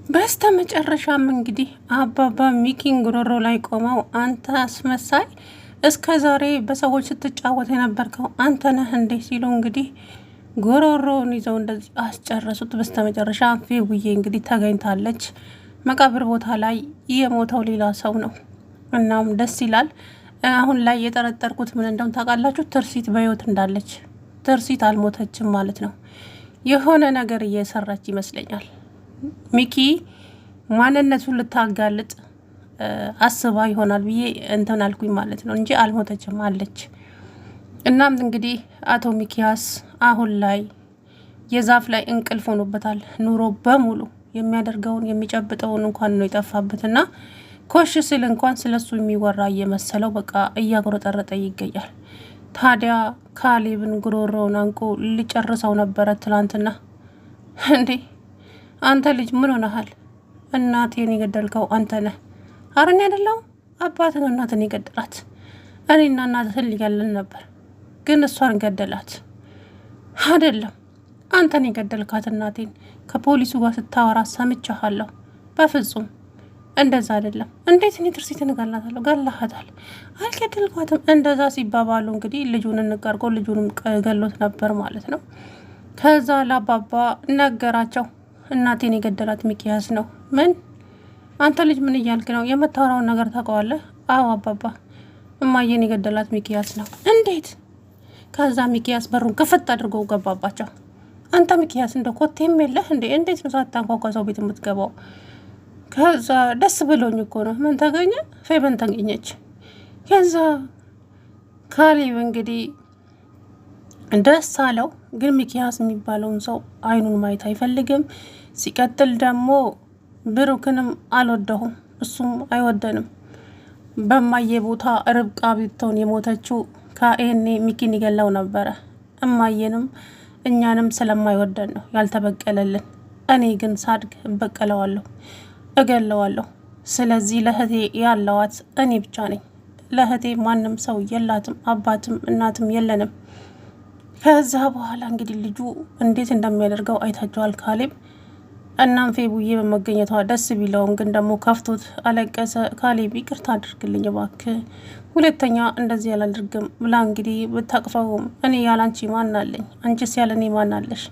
በስተመጨረሻም እንግዲህ አባባ ሚኪን ጉሮሮ ላይ ቆመው አንተ አስመሳይ እስከ ዛሬ በሰዎች ስትጫወት የነበርከው አንተ ነህ እንዴ ሲሉ እንግዲህ ጉሮሮውን ይዘው እንደዚህ አስጨረሱት። በስተመጨረሻ ፌቡዬ እንግዲህ ተገኝታለች። መቃብር ቦታ ላይ የሞተው ሌላ ሰው ነው። እናም ደስ ይላል። አሁን ላይ የጠረጠርኩት ምን እንደሆነ ታውቃላችሁ? ትርሲት በህይወት እንዳለች። ትርሲት አልሞተችም ማለት ነው። የሆነ ነገር እየሰራች ይመስለኛል። ሚኪ ማንነቱን ልታጋልጥ አስባ ይሆናል ብዬ እንትን አልኩኝ ማለት ነው እንጂ አልሞተችም አለች። እናም እንግዲህ አቶ ሚኪያስ አሁን ላይ የዛፍ ላይ እንቅልፍ ሆኖበታል። ኑሮ በሙሉ የሚያደርገውን የሚጨብጠውን እንኳን ነው የጠፋበትና ኮሽ ስል እንኳን ስለሱ የሚወራ እየመሰለው በቃ እያጉረጠረጠ ይገኛል። ታዲያ ካሌብን ጉሮሮውን አንቆ ሊጨርሰው ነበረ ትላንትና። እንዴ አንተ ልጅ ምን ሆነሃል? እናቴን የገደልከው አንተ ነህ። አረን ያደለው አባትን እናትን የገደላት እኔና እናትህን ሊገለን ነበር፣ ግን እሷን ገደላት። አይደለም አንተን የገደልካት እናቴን ከፖሊሱ ጋር ስታወራ ሰምቻለሁ። በፍጹም እንደዛ አይደለም። እንዴት እኔ ትርሲትን እገላታለሁ? ገላሃታል። አልገደልኳትም። እንደዛ ሲባባሉ እንግዲህ ልጁን እንቀርቆ ልጁንም ገሎት ነበር ማለት ነው። ከዛ ለአባባ ነገራቸው። እናቴን የገደላት ሚኪያስ ነው። ምን? አንተ ልጅ ምን እያልክ ነው? የምታወራውን ነገር ታውቀዋለህ? አዎ አባባ፣ እማዬን የገደላት ሚኪያስ ነው። እንዴት? ከዛ ሚኪያስ በሩን ክፍት አድርገው ገባባቸው። አንተ ሚኪያስ እንደ ኮቴም የለህ እንዴ? እንዴት ነው ሳታንኳኳ ሰው ቤት የምትገባው? ከዛ ደስ ብሎኝ እኮ ነው። ምን ተገኘ? ፌበን ተገኘች። ከዛ ካሌብ እንግዲህ ደስ አለው። ግን ሚኪያስ የሚባለውን ሰው አይኑን ማየት አይፈልግም። ሲቀጥል ደግሞ ብሩክንም አልወደሁም፣ እሱም አይወደንም። በማየ ቦታ ርብቃ ብትሆን የሞተችው ከኤኔ ሚኪን ይገላው ነበረ። እማየንም እኛንም ስለማይወደን ነው ያልተበቀለልን። እኔ ግን ሳድግ እበቀለዋለሁ፣ እገለዋለሁ። ስለዚህ ለእህቴ ያለዋት እኔ ብቻ ነኝ። ለእህቴ ማንም ሰው የላትም፣ አባትም እናትም የለንም። ከዛ በኋላ እንግዲህ ልጁ እንዴት እንደሚያደርገው አይታችኋል ካሌብ። እናም ፌቡዬ በመገኘቷ ደስ ቢለውም ግን ደግሞ ከፍቶት አለቀሰ። ካሌብ ይቅርታ አድርግልኝ እባክህ፣ ሁለተኛ እንደዚህ ያላደርግም ብላ እንግዲህ ብታቅፈውም እኔ ያላንቺ ማን አለኝ? አንቺስ ያለኔ ማን አለሽ?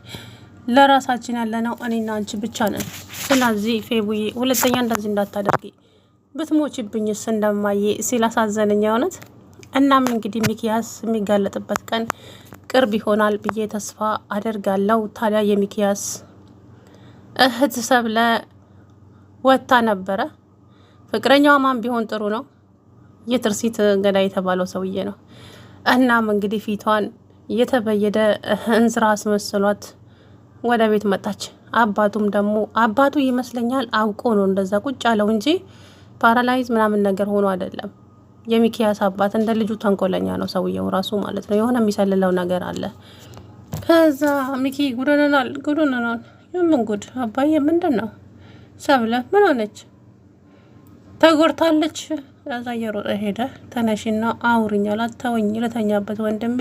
ለራሳችን ያለነው እኔና አንቺ ብቻ ነን። ስለዚህ ፌቡዬ ሁለተኛ እንደዚህ እንዳታደርጊ፣ ብትሞችብኝስ እንደማየ ሲላሳዘነኝ እውነት። እናም እንግዲህ ሚኪያስ የሚጋለጥበት ቀን ቅርብ ይሆናል ብዬ ተስፋ አደርጋለሁ። ታዲያ የሚኪያስ እህት ሰብለ ወታ ነበረ። ፍቅረኛዋ ማን ቢሆን ጥሩ ነው? የትርሲት ገዳይ የተባለው ሰውዬ ነው። እናም እንግዲህ ፊቷን እየተበየደ እንስራ አስመስሏት ወደ ቤት መጣች። አባቱም ደግሞ አባቱ ይመስለኛል አውቆ ነው እንደዛ ቁጭ አለው እንጂ ፓራላይዝ ምናምን ነገር ሆኖ አይደለም። የሚኪያስ አባት እንደ ልጁ ተንኮለኛ ነው ሰውየው ራሱ ማለት ነው። የሆነ የሚሰልለው ነገር አለ። ከዛ ሚኪ ጉድነናል። የምን ጉድ አባዬ? ምንድን ነው? ሰብለ ምን ሆነች? ተጎድታለች። ከዛ እየሮጠ ሄደ። ተነሽና አውሪኝ አላት። ተወኝ ለተኛበት ወንድሜ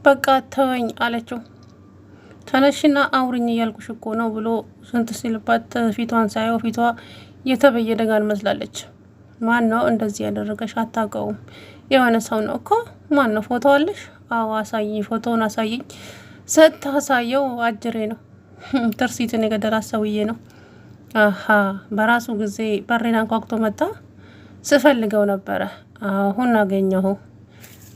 በቃ ተወኝ አለችው። ተነሽና አውሪኝ እያልኩሽ እኮ ነው ብሎ ስንት ሲልባት ፊቷን ሳየው ፊቷ የተበየደ ጋር መስላለች። ማን ነው እንደዚህ ያደረገሽ? አታውቀውም? የሆነ ሰው ነው እኮ። ማን ነው? ፎቶ አለሽ? አዎ አሳይኝ፣ ፎቶውን አሳይኝ። ስታሳየው አጅሬ ነው፣ ትርሲትን የገደላት ሰውዬ ነው። አሀ በራሱ ጊዜ በሬን አንኳኩቶ መጣ። ስፈልገው ነበረ፣ አሁን አገኘሁ።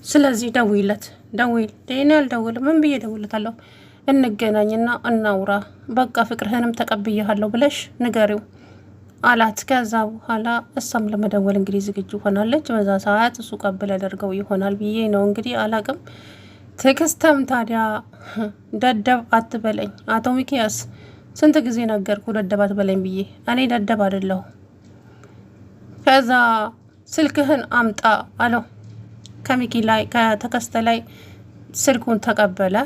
ስለዚህ ደውይለት። ደውይል። እኔ አልደውልም። ምን ብዬ ደውልታለሁ? እንገናኝና እናውራ። በቃ ፍቅርህንም ተቀብያለሁ ብለሽ ንገሪው አላት። ከዛ በኋላ እሷም ለመደወል እንግዲህ ዝግጁ ሆናለች። በዛ ሰዓት እሱ ቀብል ያደርገው ይሆናል ብዬ ነው እንግዲህ አላቅም። ትዕግስትም ታዲያ ደደብ አትበለኝ አቶ ሚኪያስ፣ ስንት ጊዜ ነገርኩ ደደብ አትበለኝ ብዬ። እኔ ደደብ አይደለሁ። ከዛ ስልክህን አምጣ አለው። ከሚኪ ላይ ከተከስተ ላይ ስልኩን ተቀበለ።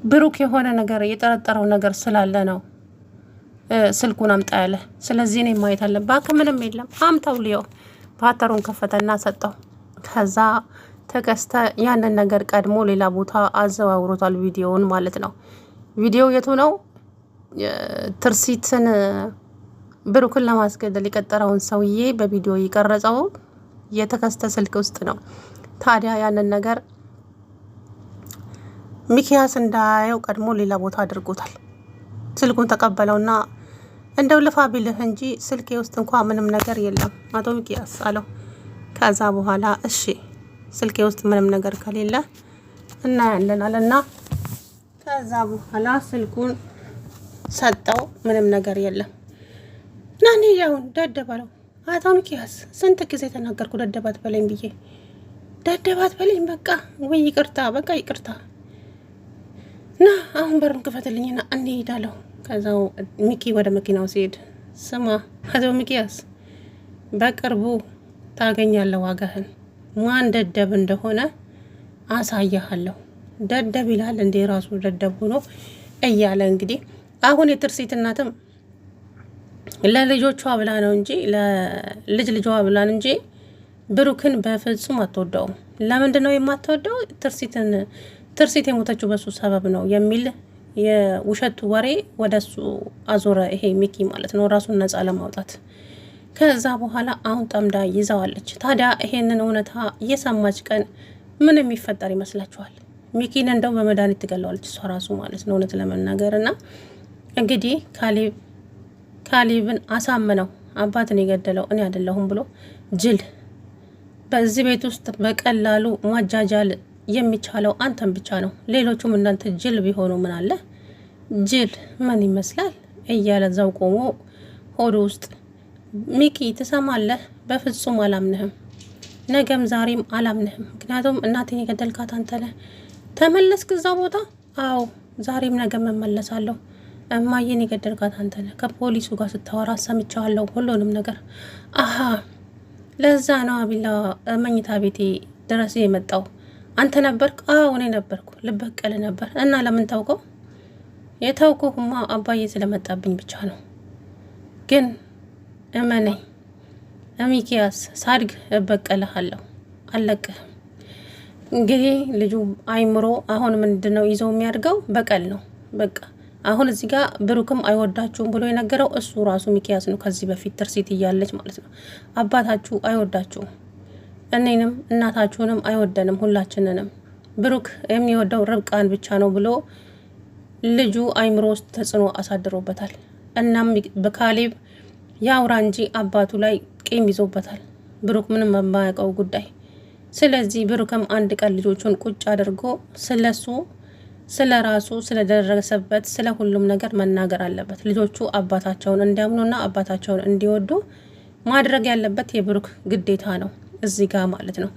ብሩክ የሆነ ነገር የጠረጠረው ነገር ስላለ ነው ስልኩን አምጣ ያለ። ስለዚህ እኔ ማየት አለ። ባክ ምንም የለም አምጣው ሊዮ ባተሩን ከፈተና ሰጠው። ከዛ ተከስተ ያንን ነገር ቀድሞ ሌላ ቦታ አዘዋውሮታል፣ ቪዲዮውን ማለት ነው። ቪዲዮ የቱ ነው? ትርሲትን ብሩክን ለማስገደል የቀጠረውን ሰውዬ በቪዲዮ የቀረጸው የተከስተ ስልክ ውስጥ ነው። ታዲያ ያንን ነገር ሚኪያስ እንዳያየው ቀድሞ ሌላ ቦታ አድርጎታል። ስልኩን ተቀበለውና እንደው ልፋ ቢልህ እንጂ ስልኬ ውስጥ እንኳ ምንም ነገር የለም አቶ ሚኪያስ አለው። ከዛ በኋላ እሺ ስልኬ ውስጥ ምንም ነገር ከሌለ እናያለን አለና ከዛ በኋላ ስልኩን ሰጠው። ምንም ነገር የለም። ናኒ ያውን ደደባለው። አቶ ሚኪያስ ስንት ጊዜ ተናገርኩ ደደባት በለኝ ብዬ፣ ደደባት በለኝ በቃ ወይ ይቅርታ፣ በቃ ይቅርታ ና አሁን በሩን ክፈትልኝና እንሄዳለሁ። ከዛው ሚኪ ወደ መኪናው ሲሄድ ስማ አቶ ሚኪያስ በቅርቡ ታገኛለህ ዋጋህን፣ ማን ደደብ እንደሆነ አሳያለሁ። ደደብ ይላል እንዴ ራሱ ደደብ ሆኖ እያለ እንግዲህ አሁን የትርሲት እናትም ለልጆቿ ብላ ነው እንጂ ለልጅ ልጇ ብላን እንጂ ብሩክን በፍጹም አትወደውም። ለምንድን ነው የማትወደው? ትርሲት የሞተችው በሱ ሰበብ ነው የሚል የውሸት ወሬ ወደሱ አዞረ። ይሄ ሚኪ ማለት ነው ራሱን ነጻ ለማውጣት። ከዛ በኋላ አሁን ጠምዳ ይዛዋለች። ታዲያ ይሄንን እውነታ እየሰማች ቀን ምን የሚፈጠር ይመስላችኋል? ሚኪን እንደው በመድኃኒት ትገለዋለች እሷ ራሱ ማለት ነው እውነት ለመናገር እና እንግዲህ ካሌብን አሳምነው አባትን የገደለው እኔ አይደለሁም ብሎ ጅል በዚህ ቤት ውስጥ በቀላሉ ማጃጃል የሚቻለው አንተን ብቻ ነው። ሌሎቹም እናንተ ጅል ቢሆኑ ምን አለ ጅል ምን ይመስላል እያለ እዛው ቆሞ ሆዶ ውስጥ ሚኪ ትሰማለህ? በፍጹም አላምንህም፣ ነገም ዛሬም አላምንህም። ምክንያቱም እናቴን የገደልካት አንተ ነህ። ተመለስክ እዛ ቦታ? አዎ ዛሬም ነገም እመለሳለሁ። እማዬን የገደልካት አንተ ነህ። ከፖሊሱ ጋር ስታወራ ሰምቻለሁ ሁሉንም ነገር። አሀ ለዛ ነው አቢላ መኝታ ቤቴ ድረስ የመጣው አንተ ነበርክ? አዎ እኔ ነበርኩ። ልበቀል ነበር እና ለምን ታውቀው? የታውቀውማ አባዬ ስለመጣብኝ ብቻ ነው። ግን እመነኝ ሚኪያስ ሳድግ እበቀልሃለሁ፣ አልለቅህም። እንግዲህ ልጁ አይምሮ አሁን ምንድነው ይዘው የሚያድገው? በቀል ነው በቃ። አሁን እዚህ ጋር ብሩክም አይወዳችሁም ብሎ የነገረው እሱ ራሱ ሚኪያስ ነው። ከዚህ በፊት ትርሲት እያለች ማለት ነው አባታችሁ አይወዳችሁም፣ እኔንም እናታችሁንም አይወደንም፣ ሁላችንንም ብሩክ የሚወደው ርብቃን ብቻ ነው ብሎ ልጁ አይምሮ ውስጥ ተጽዕኖ አሳድሮበታል። እናም በካሌብ ያውራ እንጂ አባቱ ላይ ቂም ይዞበታል ብሩክ ምንም የማያውቀው ጉዳይ። ስለዚህ ብሩክም አንድ ቀን ልጆቹን ቁጭ አድርጎ ስለሱ ስለ ራሱ ስለደረሰበት ስለ ሁሉም ነገር መናገር አለበት። ልጆቹ አባታቸውን እንዲያምኑና አባታቸውን እንዲወዱ ማድረግ ያለበት የብሩክ ግዴታ ነው እዚህ ጋር ማለት ነው።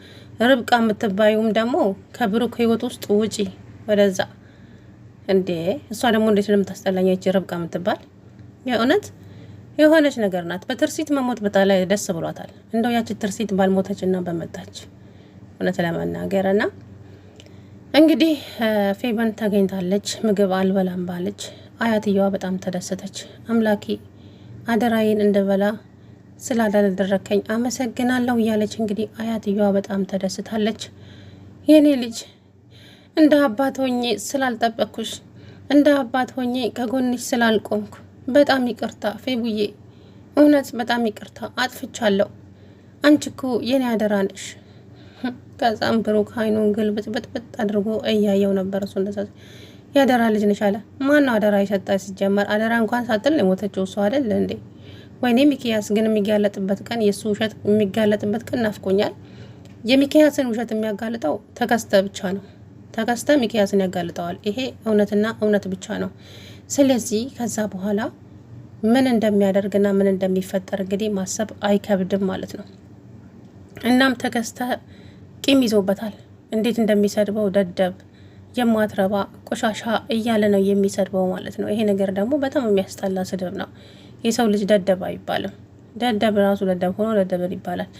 ርብቃ የምትባዩም ደግሞ ከብሩክ ህይወት ውስጥ ውጪ ወደዛ። እንዴ እሷ ደግሞ እንዴት ነው የምታስጠላኝ ርብቃ የምትባል? የእውነት የሆነች ነገር ናት። በትርሲት መሞት በጣም ላይ ደስ ብሏታል። እንደው ያቺ ትርሲት ባልሞተችና በመጣች እውነት ለመናገር እና እንግዲህ ፌበን ተገኝታለች። ምግብ አልበላም ባለች አያትየዋ በጣም ተደሰተች። አምላኬ አደራዬን እንደበላ ስላላደረከኝ አመሰግናለሁ እያለች እንግዲህ አያትየዋ በጣም ተደስታለች። የኔ ልጅ እንደ አባት ሆኜ ስላልጠበቅኩሽ፣ እንደ አባት ሆኜ ከጎንሽ ስላልቆምኩ በጣም ይቅርታ ፌቡዬ፣ እውነት በጣም ይቅርታ አጥፍቻለሁ። አንቺ እኮ የኔ አደራ ነሽ። ከዛም ብሩክ አይኑን ግልብጥብጥብጥ አድርጎ እያየው ነበር። እሱ እንደዛ ያደራ ልጅ ነሽ አለ። ማነው አደራ የሰጣ? ሲጀመር አደራ እንኳን ሳጥል የሞተችው እሱ አይደል እንዴ? ወይኔ ሚኪያስ ግን የሚጋለጥበት ቀን፣ የእሱ ውሸት የሚጋለጥበት ቀን ናፍቆኛል። የሚኪያስን ውሸት የሚያጋልጠው ተከስተ ብቻ ነው። ተከስተ ሚኪያስን ያጋልጠዋል። ይሄ እውነትና እውነት ብቻ ነው። ስለዚህ ከዛ በኋላ ምን እንደሚያደርግና ምን እንደሚፈጠር እንግዲህ ማሰብ አይከብድም ማለት ነው። እናም ተከስተ ቂም ይዞበታል። እንዴት እንደሚሰድበው ደደብ፣ የማትረባ ቆሻሻ እያለ ነው የሚሰድበው ማለት ነው። ይሄ ነገር ደግሞ በጣም የሚያስጠላ ስድብ ነው። የሰው ልጅ ደደብ አይባልም። ደደብ ራሱ ደደብ ሆኖ ደደብ ይባላል።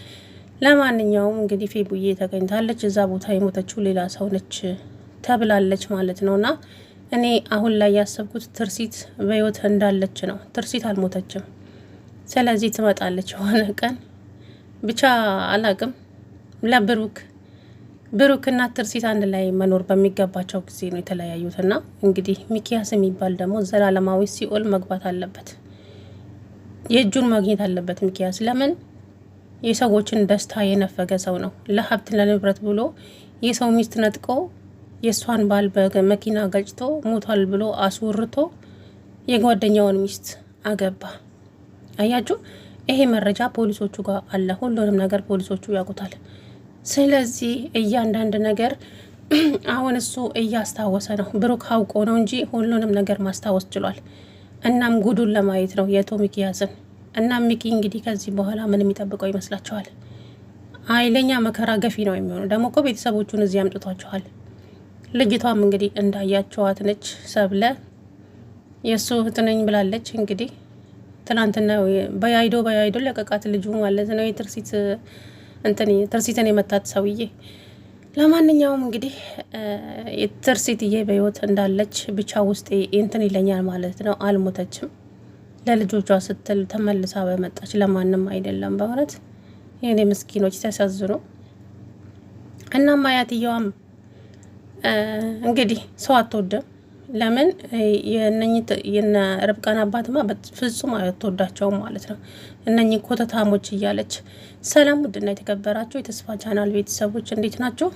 ለማንኛውም እንግዲህ ፌቡዬ ተገኝታለች። እዛ ቦታ የሞተችው ሌላ ሰው ነች ተብላለች ማለት ነውና እኔ አሁን ላይ ያሰብኩት ትርሲት በህይወት እንዳለች ነው። ትርሲት አልሞተችም። ስለዚህ ትመጣለች የሆነ ቀን ብቻ አላቅም። ለብሩክ ብሩክና ትርሲት አንድ ላይ መኖር በሚገባቸው ጊዜ ነው የተለያዩትና እንግዲህ ሚኪያስ የሚባል ደግሞ ዘላለማዊ ሲኦል መግባት አለበት። የእጁን ማግኘት አለበት ሚኪያስ። ለምን የሰዎችን ደስታ የነፈገ ሰው ነው። ለሀብት ለንብረት ብሎ የሰው ሚስት ነጥቆ የእሷን ባል በመኪና ገጭቶ ሞቷል ብሎ አስወርቶ የጓደኛውን ሚስት አገባ። አያችሁ፣ ይሄ መረጃ ፖሊሶቹ ጋር አለ። ሁሉንም ነገር ፖሊሶቹ ያውቁታል። ስለዚህ እያንዳንድ ነገር አሁን እሱ እያስታወሰ ነው። ብሩክ አውቆ ነው እንጂ ሁሉንም ነገር ማስታወስ ችሏል። እናም ጉዱን ለማየት ነው የቶ ሚኪያስን። እናም ሚኪ እንግዲህ ከዚህ በኋላ ምን የሚጠብቀው ይመስላችኋል? ኃይለኛ መከራ ገፊ ነው የሚሆነው። ደግሞ እኮ ቤተሰቦቹን እዚህ አምጥቷችኋል። ልጅቷም እንግዲህ እንዳያቸዋት ነች። ሰብለ የእሱ እህት ነኝ ብላለች። እንግዲህ ትናንትና በያይዶ ለቀቃት ልጁ ማለት ነው። ትርሲትን የመታት ሰውዬ። ለማንኛውም እንግዲህ ትርሲትዬ በህይወት እንዳለች ብቻ ውስጤ እንትን ይለኛል ማለት ነው። አልሞተችም። ለልጆቿ ስትል ተመልሳ በመጣች ለማንም አይደለም። በእውነት የኔ ምስኪኖች ተሳዝኑ። እናም አያትየዋም እንግዲህ ሰው አትወድም። ለምን የነ ርብቃን አባትማ ፍጹም አትወዳቸውም ማለት ነው። እነኚህ ኮተታሞች እያለች። ሰላም ውድና የተከበራችሁ የተስፋ ቻናል ቤተሰቦች እንዴት ናቸው?